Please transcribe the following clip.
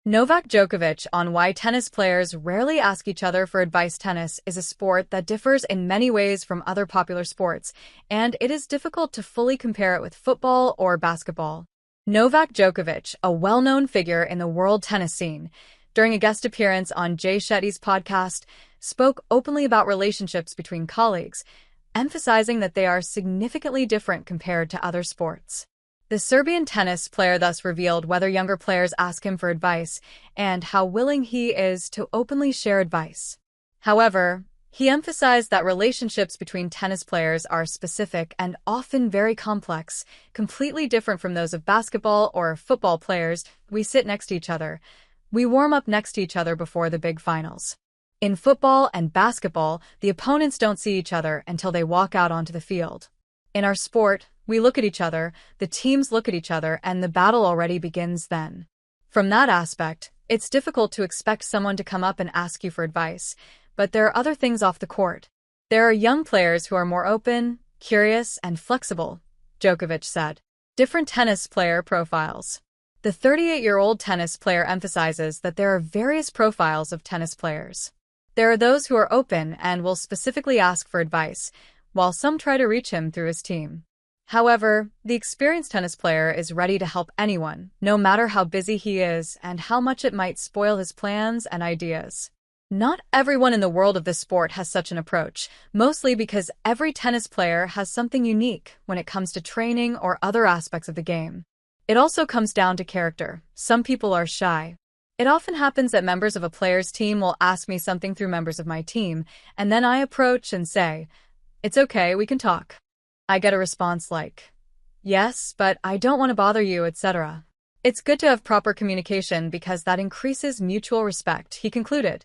Novak Djokovic on why tennis players rarely ask each other for advice. Tennis is a sport that differs in many ways from other popular sports, and it is difficult to fully compare it with football or basketball. Novak Djokovic, a well-known figure in the world tennis scene, during a guest appearance on Jay Shetty's podcast, spoke openly about relationships between colleagues, emphasizing that they are significantly different compared to other sports. The Serbian tennis player thus revealed whether younger players ask him for advice and how willing he is to openly share advice. However, he emphasized that relationships between tennis players are specific and often very complex, completely different from those of basketball or football players. We sit next to each other. We warm up next to each other before the big finals. In football and basketball, the opponents don't see each other until they walk out onto the field. In our sport, we look at each other, the teams look at each other, and the battle already begins then. From that aspect, it's difficult to expect someone to come up and ask you for advice, but there are other things off the court. There are young players who are more open, curious, and flexible, Djokovic said. Different tennis player profiles. The 38-year-old tennis player emphasizes that there are various profiles of tennis players. There are those who are open and will specifically ask for advice, while some try to reach him through his team. However, the experienced tennis player is ready to help anyone, no matter how busy he is and how much it might spoil his plans and ideas. Not everyone in the world of this sport has such an approach, mostly because every tennis player has something unique when it comes to training or other aspects of the game. It also comes down to character. Some people are shy. It often happens that members of a player's team will ask me something through members of my team, and then I approach and say, "It's okay, we can talk." I get a response like, "Yes, but I don't want to bother you, etc." It's good to have proper communication because that increases mutual respect, he concluded.